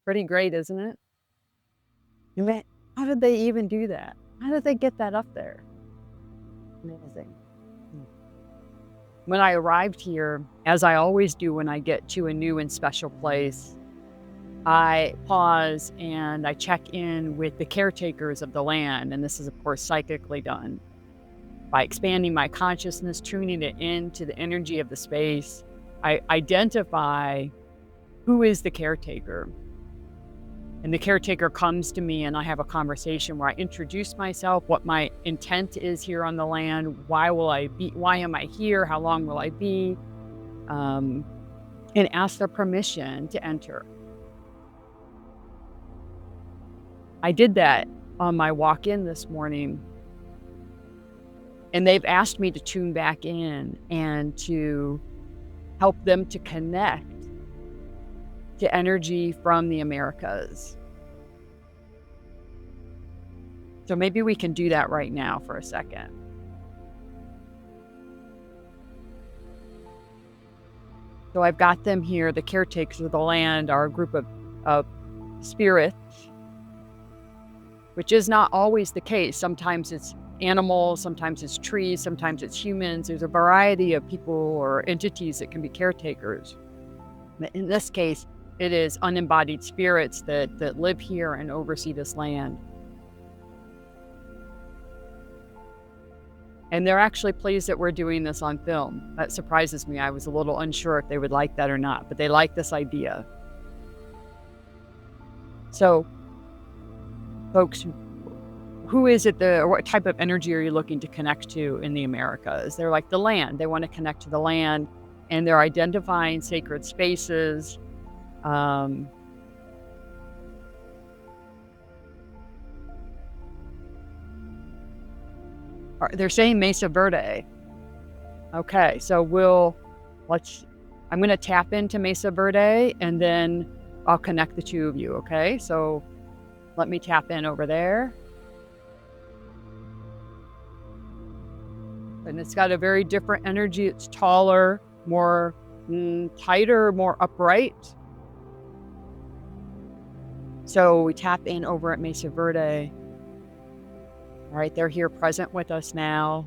Pretty great, isn't it? How did they even do that? How did they get that up there? Amazing. Mm. When I arrived here, as I always do when I get to a new and special place, I pause and I check in with the caretakers of the land. And this is, of course, psychically done by expanding my consciousness, tuning it into the energy of the space. I identify who is the caretaker. And the caretaker comes to me and I have a conversation where I introduce myself, what my intent is here on the land, why am I here, how long will I be, and ask their permission to enter. I did that on my walk in this morning, and they've asked me to tune back in and to help them to connect to energy from the Americas. So maybe we can do that right now for a second. So I've got them here. The caretakers of the land are a group of spirits, which is not always the case. Sometimes it's animals, sometimes it's trees, sometimes it's humans. There's a variety of people or entities that can be caretakers. In this case, it is unembodied spirits that live here and oversee this land. And they're actually pleased that we're doing this on film. That surprises me. I was a little unsure if they would like that or not, but they like this idea. So, folks, who is it, what type of energy are you looking to connect to in the Americas? They're like the land. They want to connect to the land, and they're identifying sacred spaces. They're saying Mesa Verde. Okay, so I'm going to tap into Mesa Verde, and then I'll connect the two of you, okay? So let me tap in over there. And it's got a very different energy. It's taller, more tighter, more upright. So we tap in over at Mesa Verde. All right, they're here present with us now.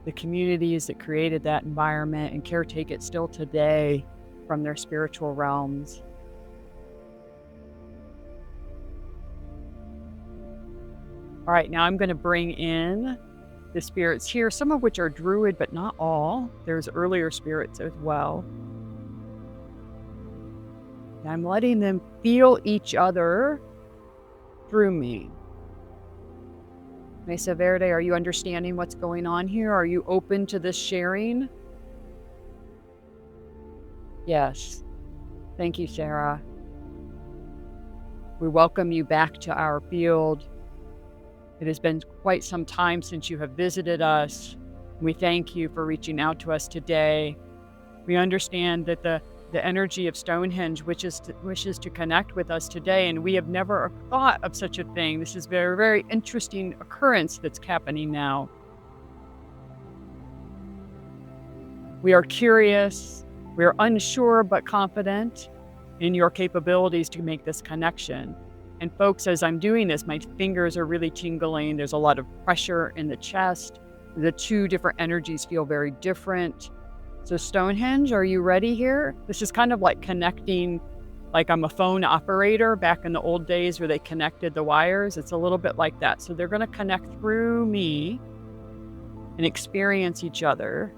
The communities that created that environment and caretake it still today from their spiritual realms. All right, now I'm going to bring in the spirits here, some of which are druid, but not all. There's earlier spirits as well. And I'm letting them feel each other through me. Mesa Verde, are you understanding what's going on here? Are you open to this sharing? Yes. Thank you, Sarah. We welcome you back to our field. It has been quite some time since you have visited us. We thank you for reaching out to us today. We understand that the energy of Stonehenge wishes to connect with us today, and we have never thought of such a thing. This is a very, very interesting occurrence that's happening now. We are curious, we are unsure but confident in your capabilities to make this connection. And folks, as I'm doing this, my fingers are really tingling. There's a lot of pressure in the chest. The two different energies feel very different. So Stonehenge, are you ready here? This is kind of like connecting, like I'm a phone operator back in the old days where they connected the wires. It's a little bit like that. So they're going to connect through me and experience each other.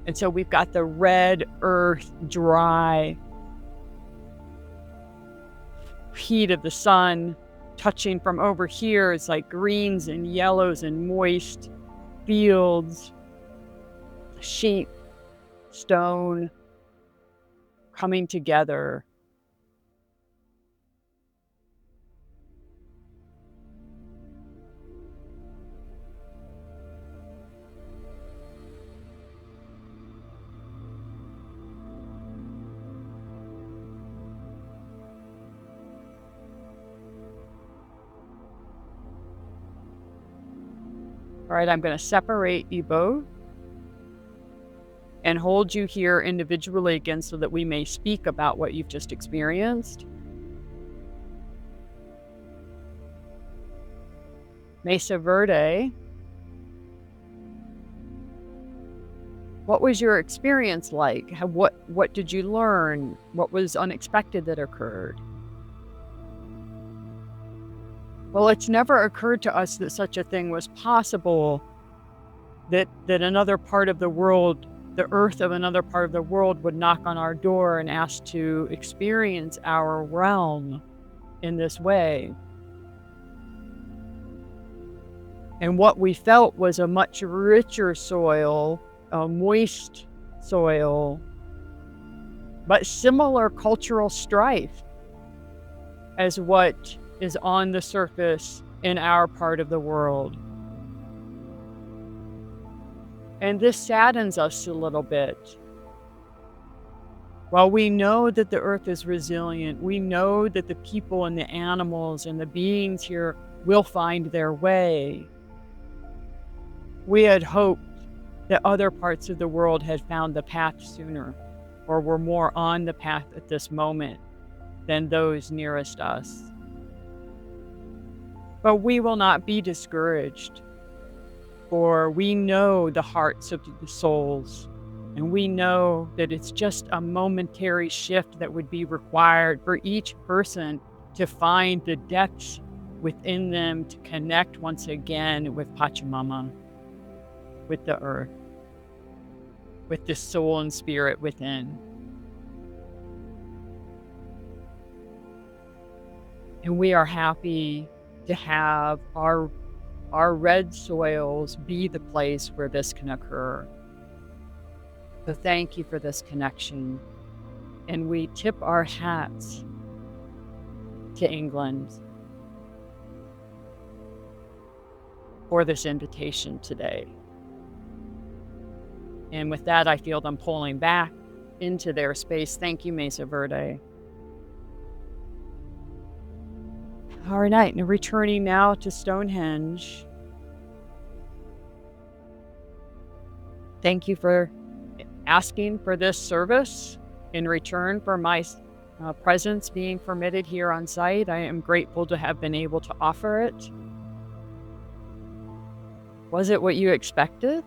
And so we've got the red earth, dry heat of the sun touching from over here. It's like greens and yellows and moist fields, sheep, stone coming together. All right, I'm going to separate you both and hold you here individually again so that we may speak about what you've just experienced. Mesa Verde, what was your experience like? What did you learn? What was unexpected that occurred? Well, it's never occurred to us that such a thing was possible, that another part of the world, the earth of another part of the world, would knock on our door and ask to experience our realm in this way. And what we felt was a much richer soil, a moist soil, but similar cultural strife as what is on the surface in our part of the world. And this saddens us a little bit. While we know that the earth is resilient, we know that the people and the animals and the beings here will find their way. We had hoped that other parts of the world had found the path sooner, or were more on the path at this moment than those nearest us. But we will not be discouraged, for we know the hearts of the souls, and we know that it's just a momentary shift that would be required for each person to find the depths within them to connect once again with Pachamama, with the earth, with the soul and spirit within. And we are happy to have our red soils be the place where this can occur. So thank you for this connection. And we tip our hats to England for this invitation today. And with that, I feel them pulling back into their space. Thank you, Mesa Verde. All right, and returning now to Stonehenge. Thank you for asking for this service in return for my presence being permitted here on site. I am grateful to have been able to offer it. Was it what you expected?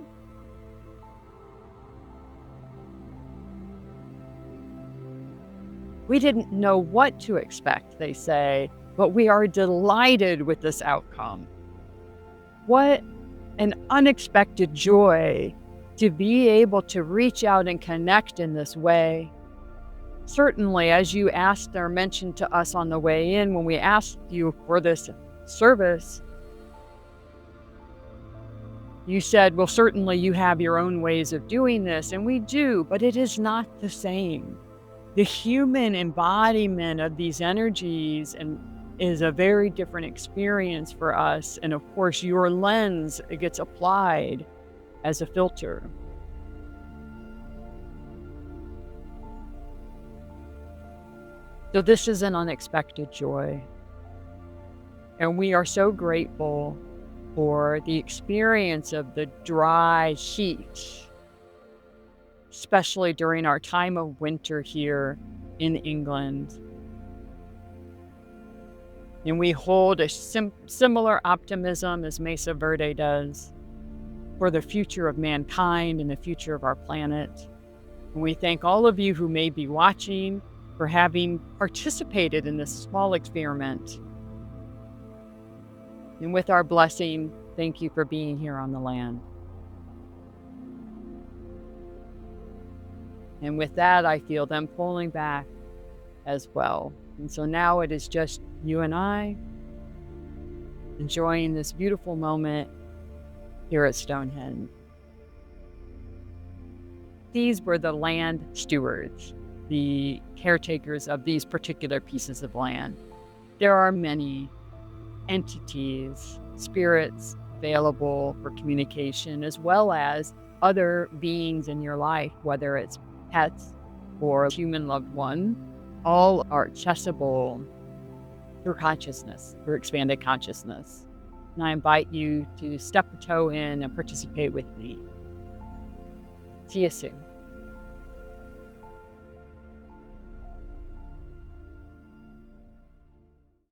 We didn't know what to expect, they say, but we are delighted with this outcome. What an unexpected joy to be able to reach out and connect in this way. Certainly, as you asked or mentioned to us on the way in, when we asked you for this service, you said, well, certainly you have your own ways of doing this, and we do, but it is not the same. The human embodiment of these energies is a very different experience for us. And of course, your lens, it gets applied as a filter. So this is an unexpected joy. And we are so grateful for the experience of the dry heat, especially during our time of winter here in England. And we hold a similar optimism as Mesa Verde does for the future of mankind and the future of our planet. And we thank all of you who may be watching for having participated in this small experiment. And with our blessing, thank you for being here on the land. And with that, I feel them pulling back as well. And so now it is just you and I enjoying this beautiful moment here at Stonehenge. These were the land stewards, the caretakers of these particular pieces of land. There are many entities, spirits available for communication, as well as other beings in your life, whether it's pets or human loved one. All are accessible through consciousness, through expanded consciousness. and I invite you to step a toe in and participate with me. See you soon.